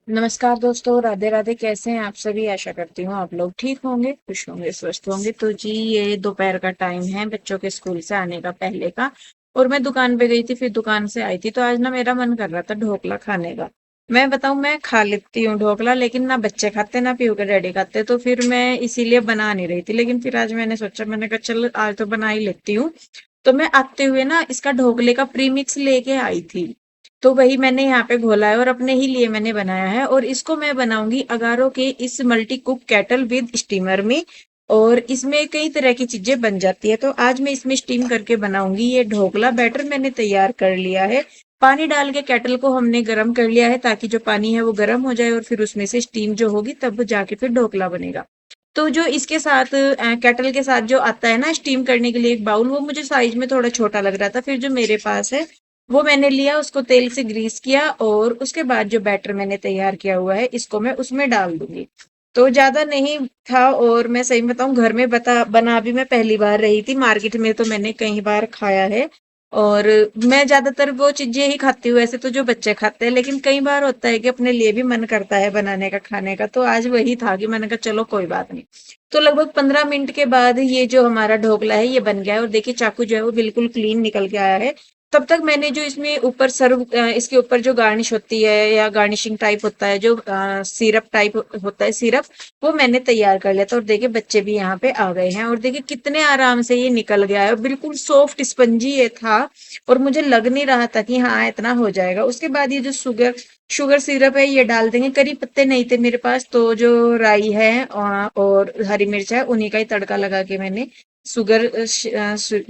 नमस्कार दोस्तों, राधे राधे। कैसे हैं आप सभी? आशा करती हूँ आप लोग ठीक होंगे, खुश होंगे, स्वस्थ होंगे। तो जी, ये दोपहर का टाइम है, बच्चों के स्कूल से आने का पहले का। और मैं दुकान पे गई थी, फिर दुकान से आई थी, तो आज ना मेरा मन कर रहा था ढोकला खाने का। मैं बताऊं, मैं खा लेती हूँ ढोकला, लेकिन ना बच्चे खाते ना पीयू के डैडी खाते, तो फिर मैं इसीलिए बना नहीं रही थी। लेकिन फिर आज मैंने सोचा, मैंने कहा चल आज तो बना ही लेती हूँ। तो मैं आते हुए ना इसका ढोकले का प्रीमिक्स लेके आई थी। तो वही मैंने यहाँ पे घोला है और अपने ही लिए मैंने बनाया है। और इसको मैं बनाऊंगी अगारो के इस multi cook kettle with steamer में। और इसमें कई तरह की चीजें बन जाती है, तो आज मैं इसमें स्टीम करके बनाऊंगी। ये ढोकला बैटर मैंने तैयार कर लिया है। पानी डाल के केटल को हमने गर्म कर लिया है, ताकि जो पानी है वो गर्म हो जाए और फिर उसमें से स्टीम जो होगी तब जाके फिर ढोकला बनेगा। तो जो इसके साथ केटल के साथ जो आता है ना स्टीम करने के लिए एक बाउल, वो मुझे साइज में थोड़ा छोटा लग रहा था। फिर जो मेरे पास है वो मैंने लिया, उसको तेल से ग्रीस किया और उसके बाद जो बैटर मैंने तैयार किया हुआ है इसको मैं उसमें डाल दूंगी। तो ज्यादा नहीं था। और मैं सही बताऊं, घर में बना भी मैं पहली बार रही थी। मार्केट में तो मैंने कई बार खाया है। और मैं ज्यादातर वो चीजें ही खाती हूँ ऐसे, तो जो बच्चे खाते हैं। लेकिन कई बार होता है कि अपने लिए भी मन करता है बनाने का, खाने का। तो आज वही था कि मैंने कहा चलो कोई बात नहीं। तो लगभग 15 मिनट के बाद ये जो हमारा ढोकला है ये बन गया है। और देखिए चाकू जो है वो बिल्कुल क्लीन निकल के आया है। तब तक मैंने जो इसमें ऊपर इसके ऊपर जो गार्निश होती है या गार्निशिंग टाइप होता है, जो सिरप टाइप होता है, सिरप, वो मैंने तैयार कर लिया था। और देखिए बच्चे भी यहाँ पे आ गए हैं और देखिए कितने आराम से ये निकल गया है। बिल्कुल सॉफ्ट स्पंजी ये था। और मुझे लग नहीं रहा था कि हाँ इतना हो जाएगा। उसके बाद ये जो शुगर शुगर सिरप है ये डाल देंगे। करी पत्ते नहीं थे मेरे पास, तो जो राई है और हरी मिर्च है उन्हीं का ही तड़का लगा के मैंने शुगर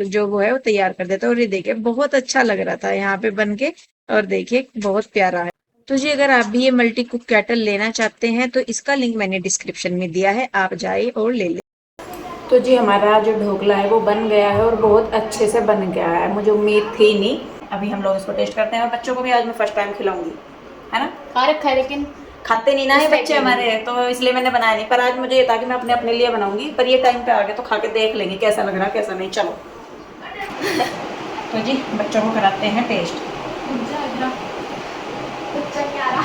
जो वो है वो तैयार कर देता। और ये देखिए बहुत अच्छा लग रहा था यहाँ पे बन के। और देखिए बहुत प्यारा है। तो जी, अगर आप भी ये मल्टी कुक केटल लेना चाहते हैं तो इसका लिंक मैंने डिस्क्रिप्शन में दिया है, आप जाइए और ले लें। तो जी, हमारा जो ढोकला है वो बन गया है और बहुत अच्छे से बन गया है, मुझे उम्मीद थी नहीं। अभी हम लोग इसको टेस्ट करते हैं और बच्चों को भी आज मैं फर्स्ट टाइम खिलाऊंगी, है ना। खा रखा है लेकिन खाते नहीं ना इस है टाइप बच्चे में हमारे, नहीं। तो इसलिए मैंने बनाया नहीं। पर आज मुझे ये था कि मैं अपने अपने लिए बनाऊंगी। पर ये टाइम पे आ गए तो खा के देख लेंगे कैसा लग रहा है कैसा नहीं। चलो। तो जी, बच्चों को कराते हैं टेस्ट। बच्चा क्या रहा।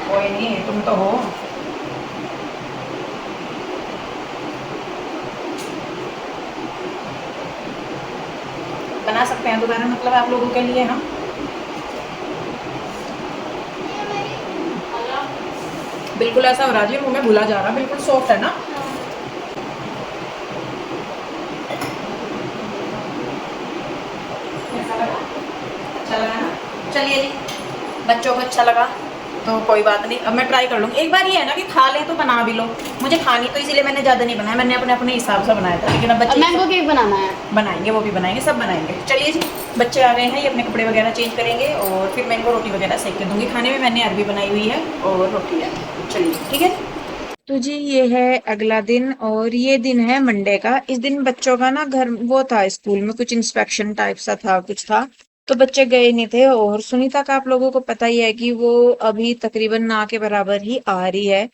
कोई नहीं, तुम तो हो। बना सकते हैं दोबारा, मतलब आप लोगों के लिए हम। बिल्कुल ऐसा हो रहा है जी, मुंह में घुला जा रहा, बिल्कुल सॉफ्ट है ना। कैसा लगा? अच्छा लगा ना। चलिए जी, बच्चों को अच्छा लगा तो कोई बात नहीं, अब मैं ट्राई कर लूंगी एक बार। ये है ना कि खा लें तो बना भी लो। मुझे खानी तो इसीलिए मैंने ज्यादा नहीं बनाया, मैंने अपने अपने हिसाब से बनाया था। लेकिन अब अब बच्चे मैंगो केक बनाना है। बनाएंगे, वो भी बनाएंगे, सब बनाएंगे। चलिए जी, बच्चे आ गए हैं, ये अपने कपड़े वगैरह चेंज करेंगे और फिर मैं इनको रोटी वगैरह सेक के दूंगी। खाने में मैंने अरबी बनाई हुई है और रोटी है। चलिए ठीक है। तो जी, ये है अगला दिन और ये दिन है मंडे का। इस दिन बच्चों का ना घर वो था, स्कूल में कुछ इंस्पेक्शन टाइप सा था, कुछ था। तो बच्चे गए नहीं थे। और सुनीता का आप लोगों को पता ही है कि वो अभी तकरीबन ना के बराबर ही आ रही है।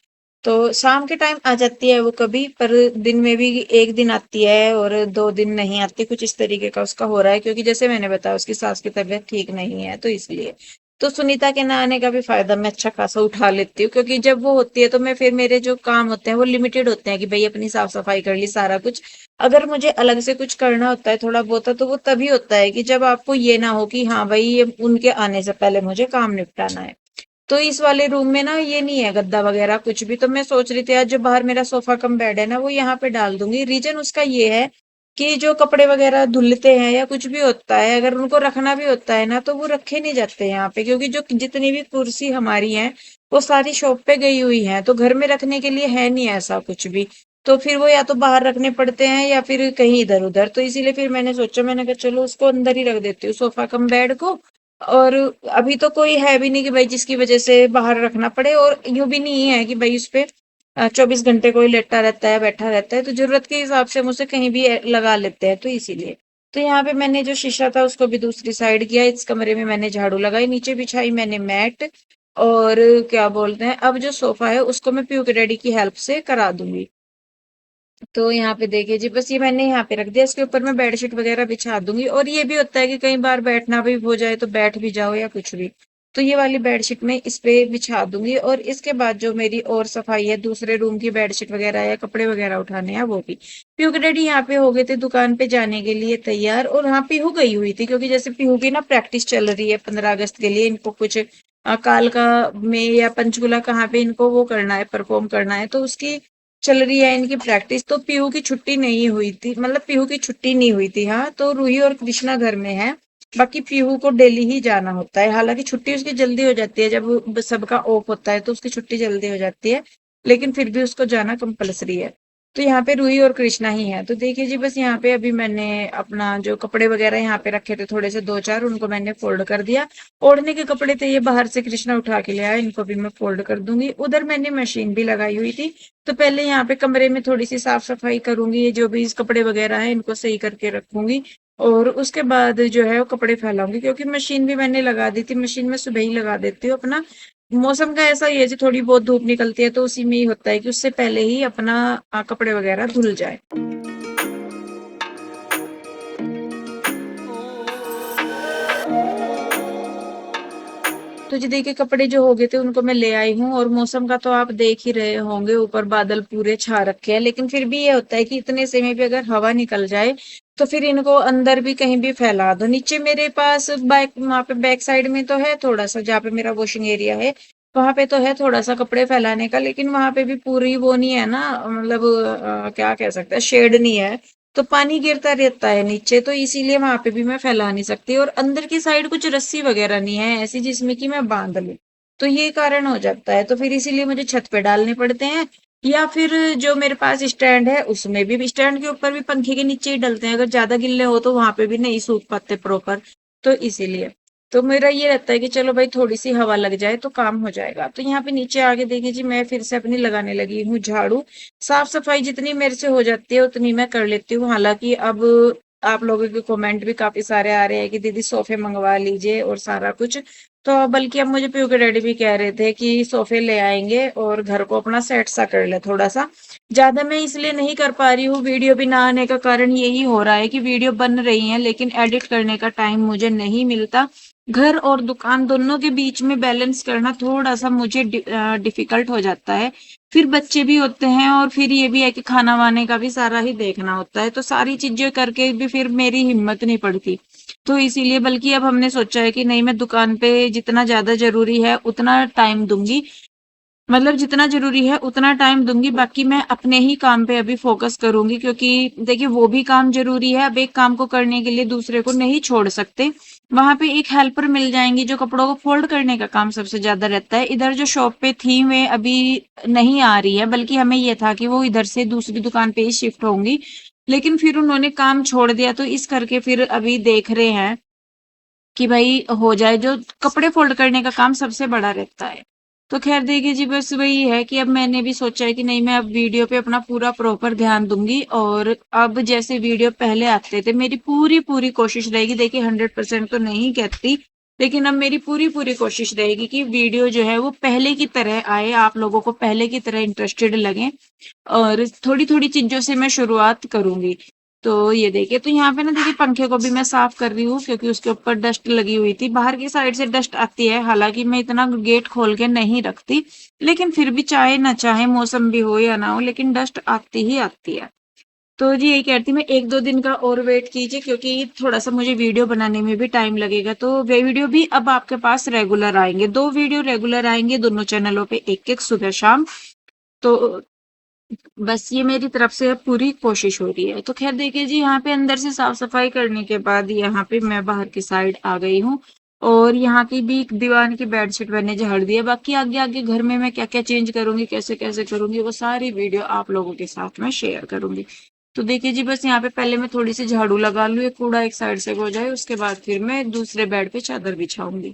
तो शाम के टाइम आ जाती है वो कभी, पर दिन में भी एक दिन आती है और 2 दिन नहीं आती। कुछ इस तरीके का उसका हो रहा है, क्योंकि जैसे मैंने बताया उसकी सास की तबीयत ठीक नहीं है, तो इसलिए। तो सुनीता के ना आने का भी फायदा मैं अच्छा खासा उठा लेती हूँ, क्योंकि जब वो होती है तो मैं फिर मेरे जो काम होते हैं वो लिमिटेड होते हैं कि भाई अपनी साफ सफाई कर ली सारा कुछ। अगर मुझे अलग से कुछ करना होता है थोड़ा बहुत, तो वो तभी होता है कि जब आपको ये ना हो कि हाँ भाई ये उनके आने से पहले मुझे काम निपटाना है। तो इस वाले रूम में ना ये नहीं है गद्दा वगैरह कुछ भी। तो मैं सोच रही थी आज जो बाहर मेरा सोफा कम बेड है ना वो यहाँ पे डाल दूंगी। रीजन उसका ये है कि जो कपड़े वगैरह धुलते हैं या कुछ भी होता है, अगर उनको रखना भी होता है ना तो वो रखे नहीं जाते यहाँ पे, क्योंकि जो जितनी भी कुर्सी हमारी है वो सारी शॉप पे गई हुई है, तो घर में रखने के लिए है नहीं ऐसा कुछ भी। तो फिर वो या तो बाहर रखने पड़ते हैं या फिर कहीं इधर उधर। तो इसीलिए फिर मैंने सोचा, मैंने कहा चलो उसको अंदर ही रख देती हूँ, सोफा कम बेड को। और अभी तो कोई है भी नहीं कि भाई जिसकी वजह से बाहर रखना पड़े। और यूं भी नहीं है कि भाई उस पे 24 घंटे कोई लेटा रहता है बैठा रहता है। तो जरूरत के हिसाब से हम उसे कहीं भी लगा लेते हैं, तो इसीलिए। तो यहाँ पे मैंने जो शीशा था उसको भी दूसरी साइड किया। इस कमरे में मैंने झाड़ू लगाई, नीचे बिछाई मैंने मैट। और क्या बोलते हैं, अब जो सोफा है उसको मैं पीयू के डैडी की हेल्प से करा दूंगी। तो यहाँ पे देखिए जी, बस ये मैंने यहाँ पे रख दिया। इसके ऊपर मैं बेडशीट वगैरह बिछा दूंगी। और ये भी होता है कि कई बार बैठना भी हो जाए तो बैठ भी जाओ या कुछ भी। तो ये वाली बेडशीट मैं इस पे बिछा दूंगी। और इसके बाद जो मेरी और सफाई है, दूसरे रूम की बेडशीट वगैरह या कपड़े वगैरह उठाने हैं वो भी। पीहू के डैडी यहाँ पे हो गए थे दुकान पे जाने के लिए तैयार, और हाँ पीहू गई हुई थी क्योंकि जैसे पीहू की ना प्रैक्टिस चल रही है 15 अगस्त के लिए, इनको कुछ कालका में या पंचकुला कहाँ पे इनको वो करना है, परफॉर्म करना है, तो उसकी चल रही है इनकी प्रैक्टिस। तो पीहू की छुट्टी नहीं हुई थी, मतलब पीहू की छुट्टी नहीं हुई थी। हाँ, तो रूही और कृष्णा घर में है, बाकी पीहू को डेली ही जाना होता है। हालांकि छुट्टी उसकी जल्दी हो जाती है, जब सबका ऑफ होता है तो उसकी छुट्टी जल्दी हो जाती है, लेकिन फिर भी उसको जाना कंपलसरी है। तो यहाँ पे रूही और कृष्णा ही है। तो देखिए जी, बस यहाँ पे अभी मैंने अपना जो कपड़े वगैरह यहाँ पे रखे थे थोड़े से दो चार, उनको मैंने फोल्ड कर दिया। ओढ़ने के कपड़े थे ये बाहर से कृष्णा उठा के ले आया, इनको भी मैं फोल्ड कर दूंगी। उधर मैंने मशीन भी लगाई हुई थी, तो पहले यहाँ पे कमरे में थोड़ी सी साफ सफाई करूंगी, ये जो भी इस कपड़े वगैरह है इनको सही करके रखूंगी, और उसके बाद जो है वो कपड़े फैलाऊंगी। क्योंकि मशीन भी मैंने लगा दी थी, मशीन में सुबह ही लगा देती हूँ अपना। मौसम का ऐसा ही है जी, थोड़ी बहुत धूप निकलती है तो उसी में ही होता है कि उससे पहले ही अपना कपड़े वगैरह धुल जाए। तो जी देखिए, कपड़े जो हो गए थे उनको मैं ले आई हूँ, और मौसम का तो आप देख ही रहे होंगे, ऊपर बादल पूरे छा रखे हैं, लेकिन फिर भी ये होता है कि इतने समय भी अगर हवा निकल जाए तो फिर इनको अंदर भी कहीं भी फैला दो। नीचे मेरे पास बैक, वहां पे बैक साइड में तो है थोड़ा सा, जहाँ पे मेरा वॉशिंग एरिया है वहां पे तो है थोड़ा सा कपड़े फैलाने का, लेकिन वहां पे भी पूरी वो नहीं है ना, मतलब क्या कह सकते हैं, शेड नहीं है, तो पानी गिरता रहता है नीचे, तो इसीलिए वहां पे भी मैं फैला नहीं सकती। और अंदर की साइड कुछ रस्सी वगैरह नहीं है ऐसी जिसमें कि मैं बांध लूं, तो ये कारण हो जाता है। तो फिर इसीलिए मुझे छत पे डालने पड़ते हैं, या फिर जो मेरे पास स्टैंड है उसमें भी, स्टैंड के ऊपर भी पंखे के नीचे ही डलते हैं, अगर ज्यादा गिल्ले हो तो वहां पे भी नहीं सूख पाते प्रॉपर, तो इसीलिए। तो मेरा ये रहता है कि चलो भाई थोड़ी सी हवा लग जाए तो काम हो जाएगा। तो यहाँ पे नीचे आगे देखिए जी, मैं फिर से अपनी लगाने लगी हूँ झाड़ू। साफ सफाई जितनी मेरे से हो जाती है उतनी मैं कर लेती हूँ। हालांकि अब आप लोगों के कमेंट भी काफी सारे आ रहे हैं कि दीदी सोफे मंगवा लीजिए और सारा कुछ, तो बल्कि अब मुझे पीयू के डैडी भी कह रहे थे कि सोफे ले आएंगे और घर को अपना सेट सा कर ले थोड़ा सा। ज्यादा मैं इसलिए नहीं कर पा रही हूँ, वीडियो भी ना आने का कारण यही हो रहा है कि वीडियो बन रही है लेकिन एडिट करने का टाइम मुझे नहीं मिलता। घर और दुकान दोनों के बीच में बैलेंस करना थोड़ा सा मुझे डिफिकल्ट हो जाता है। फिर बच्चे भी होते हैं, और फिर ये भी है कि खाना वाने का भी सारा ही देखना होता है, तो सारी चीजें करके भी फिर मेरी हिम्मत नहीं पड़ती। तो इसीलिए बल्कि अब हमने सोचा है कि नहीं, मैं दुकान पे जितना ज्यादा जरूरी है उतना टाइम दूंगी, मतलब जितना जरूरी है उतना टाइम दूंगी, बाकी मैं अपने ही काम पे अभी फोकस करूंगी। क्योंकि देखिए वो भी काम जरूरी है, अब एक काम को करने के लिए दूसरे को नहीं छोड़ सकते। वहां पे एक हेल्पर मिल जाएंगी जो कपड़ों को फोल्ड करने का काम सबसे ज्यादा रहता है। इधर जो शॉप पे थी वे अभी नहीं आ रही है, बल्कि हमें ये था कि वो इधर से दूसरी दुकान पे ही शिफ्ट होंगी, लेकिन फिर उन्होंने काम छोड़ दिया, तो इस करके फिर अभी देख रहे हैं कि भाई हो जाए, जो कपड़े फोल्ड करने का काम सबसे बड़ा रहता है। तो खैर देखिए जी, बस वही है कि अब मैंने भी सोचा है कि नहीं, मैं अब वीडियो पे अपना पूरा प्रॉपर ध्यान दूंगी। और अब जैसे वीडियो पहले आते थे, मेरी पूरी पूरी कोशिश रहेगी, देखिए 100% तो नहीं कहती, लेकिन अब मेरी पूरी पूरी कोशिश रहेगी कि वीडियो जो है वो पहले की तरह आए, आप लोगों को पहले की तरह इंटरेस्टेड लगे, और थोड़ी थोड़ी चीजों से मैं शुरुआत करूंगी। तो ये देखिए, तो यहाँ पे ना देखिए पंखे को भी मैं साफ कर रही हूँ क्योंकि उसके ऊपर डस्ट लगी हुई थी, बाहर की साइड से डस्ट आती है, हालांकि मैं इतना गेट खोल के नहीं रखती, लेकिन फिर भी चाहे ना चाहे मौसम भी हो या ना हो, लेकिन डस्ट आती ही आती है। तो जी यही कहती मैं, एक दो दिन का और वेट कीजिए क्योंकि थोड़ा सा मुझे वीडियो बनाने में भी टाइम लगेगा, तो वे वीडियो भी अब आपके पास रेगुलर आएंगे, 2 वीडियो रेगुलर आएंगे दोनों चैनलों पे, एक एक सुबह शाम। तो बस ये मेरी तरफ से अब पूरी कोशिश हो रही है। तो खैर देखिए जी, यहाँ पे अंदर से साफ सफाई करने के बाद यहाँ पे मैं बाहर की साइड आ गई हूँ, और यहाँ की भी दीवान की बेडशीट मैंने झाड़ दी है। बाकी आगे आगे घर में मैं क्या क्या चेंज करूंगी, कैसे कैसे करूंगी, वो सारी वीडियो आप लोगों के साथ में शेयर करूंगी। तो देखिए जी, बस यहाँ पे पहले मैं थोड़ी सी झाड़ू लगा लूँ, एक कूड़ा एक साइड से हो जाए, उसके बाद फिर मैं दूसरे बेड पे चादर बिछाऊंगी।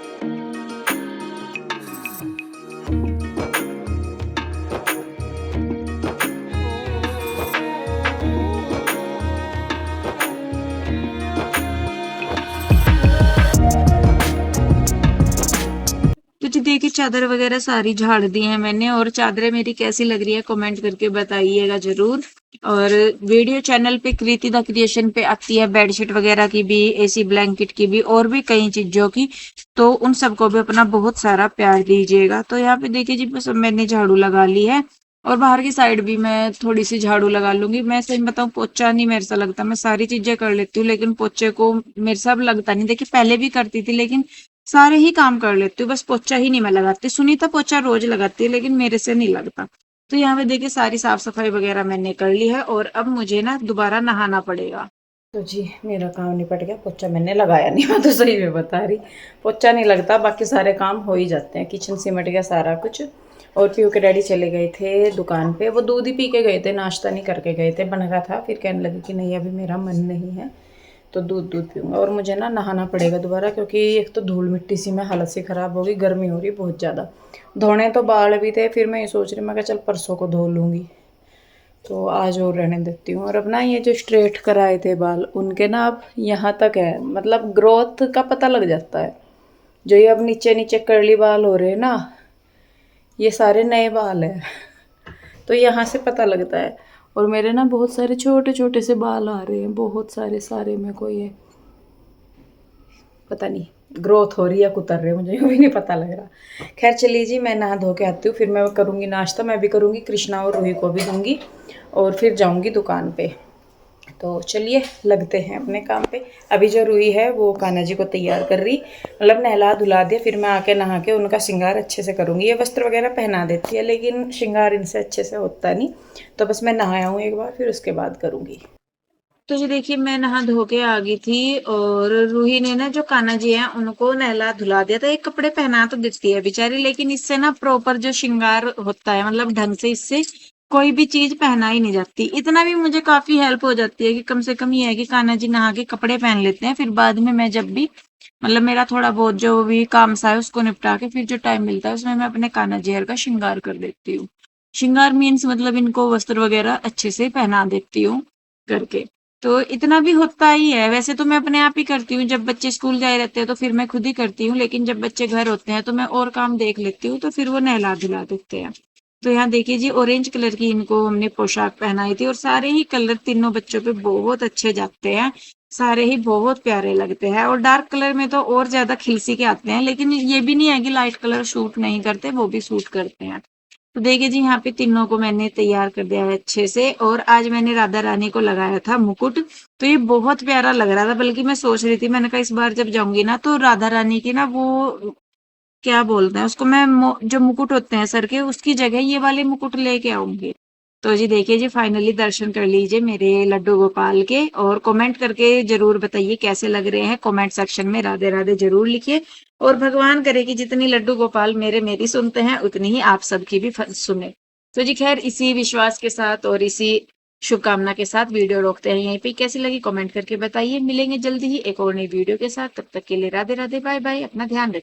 तो जी देखिए, चादर वगैरह सारी झाड़ दी है मैंने, और चादरें मेरी कैसी लग रही है कमेंट करके बताइएगा जरूर। और वीडियो चैनल पे कृति द क्रिएशन पे आती है बेडशीट वगैरह की भी, एसी ब्लैंकेट की भी, और भी कई चीजों की। तो उन सबको भी अपना बहुत सारा प्यार दीजिएगा। तो यहाँ पे देखिए जी, बस मैंने झाड़ू लगा ली है, और बाहर की साइड भी मैं थोड़ी सी झाड़ू लगा लूंगी। मैं सही बताऊं, पोछा नहीं मेरे से लगता। मैं सारी चीजें कर लेती हूँ, लेकिन पोछे को मेरे से अब लगता नहीं। देखिए पहले भी करती थी, लेकिन सारे ही काम कर लेती हूँ, बस पोछा ही नहीं मैं लगाती। सुनीता पोछा रोज लगाती है, लेकिन मेरे से नहीं लगता। तो यहाँ पे देखिए सारी साफ सफाई वगैरह मैंने कर ली है, और अब मुझे ना दोबारा नहाना पड़ेगा। तो जी मेरा काम निपट गया। पोछा मैंने लगाया नहीं, मैं तो सही में बता रही। पोछा नहीं लगता, बाकी सारे काम हो ही जाते हैं। किचन सिमट गया सारा कुछ। और पीयू के डैडी चले गए थे दुकान पे, वो दूध ही पी के गए थे, नाश्ता नहीं करके गए थे। बन रहा था, फिर कहने लगे कि नहीं अभी मेरा मन नहीं है तो दूध पीऊँगा। और मुझे ना नहाना पड़ेगा दोबारा, क्योंकि एक तो धूल मिट्टी सी में हालत सी ख़राब होगी, गर्मी हो रही बहुत ज़्यादा। धोने तो बाल भी थे, फिर मैं ये सोच रही मैं चल परसों को धो लूँगी, तो आज और रहने देती हूँ। और अब ना ये जो स्ट्रेट कराए थे बाल, उनके ना अब यहाँ तक है, मतलब ग्रोथ का पता लग जाता है। जो ये अब नीचे नीचे कर्ली बाल हो रहे हैं ना, ये सारे नए बाल हैं, तो यहाँ से पता लगता है। और मेरे ना बहुत सारे छोटे छोटे से बाल आ रहे हैं, बहुत सारे मेरे को ये पता नहीं ग्रोथ हो रही है कुतर रहे, मुझे भी नहीं पता लग रहा। खैर चलिए जी, मैं नहा धो के आती हूँ, फिर मैं करूँगी नाश्ता। मैं भी करूँगी, कृष्णा और रूही को भी दूँगी, और फिर जाऊँगी दुकान पे। तो चलिए लगते हैं अपने काम पे। अभी जो रूही है वो कान्हा जी को तैयार कर रही, मतलब नहला धुला दिया। फिर मैं आके नहा के उनका श्रृंगार अच्छे से करूँगी। ये वस्त्र वगैरह पहना देती है, लेकिन श्रृंगार इनसे अच्छे से होता नहीं। तो बस मैं नहाया हूँ एक बार, फिर उसके बाद करूँगी। तो जी देखिए, मैं नहा धो के आ गई थी, और रूही ने ना जो कान्हा जी हैं उनको नहला धुला दिया था। एक कपड़े पहना तो देती है बेचारी, लेकिन इससे ना प्रॉपर जो श्रृंगार होता है, मतलब ढंग से इससे कोई भी चीज पहना ही नहीं जाती। इतना भी मुझे काफी हेल्प हो जाती है कि कम से कम ये है कि कान्हा जी नहा के कपड़े पहन लेते हैं। फिर बाद में मैं जब भी, मतलब मेरा थोड़ा बहुत जो भी काम सा है उसको निपटा के फिर जो टाइम मिलता है उसमें मैं अपने कान्हा जी का श्रृंगार कर देती हूँ। श्रृंगार मीन्स मतलब इनको वस्त्र वगैरह अच्छे से पहना देती हूँ करके। तो इतना भी होता ही है। वैसे तो मैं अपने आप ही करती हूँ, जब बच्चे स्कूल जाए रहते हैं तो फिर मैं खुद ही करती हूँ, लेकिन जब बच्चे घर होते हैं तो मैं और काम देख लेती हूँ, तो फिर वो नहला धुला देते हैं। तो यहाँ देखिए जी, ऑरेंज कलर की इनको हमने पोशाक पहनाई थी, और सारे ही कलर तीनों बच्चों पे बहुत अच्छे जाते हैं। सारे ही बहुत प्यारे लगते हैं, और डार्क कलर में तो और ज्यादा खिलसी के आते हैं। लेकिन ये भी नहीं है कि लाइट कलर सूट नहीं करते, वो भी सूट करते हैं। तो देखिए जी, यहाँ पे तीनों को मैंने तैयार कर दिया है अच्छे से। और आज मैंने राधा रानी को लगाया था मुकुट, तो ये बहुत प्यारा लग रहा था। बल्कि मैं सोच रही थी, मैंने कहा इस बार जब जाऊंगी ना तो राधा रानी की ना वो क्या बोलते हैं उसको, मैं जो मुकुट होते हैं सर के, उसकी जगह ये वाले मुकुट लेके आऊंगी। तो जी देखिए जी, फाइनली दर्शन कर लीजिए मेरे लड्डू गोपाल के, और कमेंट करके जरूर बताइए कैसे लग रहे हैं। कमेंट सेक्शन में राधे राधे जरूर लिखिए। और भगवान करे कि जितनी लड्डू गोपाल मेरी सुनते हैं, उतनी ही आप सबकी भी सुने। तो जी खैर, इसी विश्वास के साथ और इसी शुभकामना के साथ वीडियो रोकते हैं यहीं पे। कैसी लगी कमेंट करके बताइए। मिलेंगे जल्दी ही एक और नई वीडियो के साथ, तब तक के लिए राधे राधे, बाय बाय, अपना ध्यान रखिए।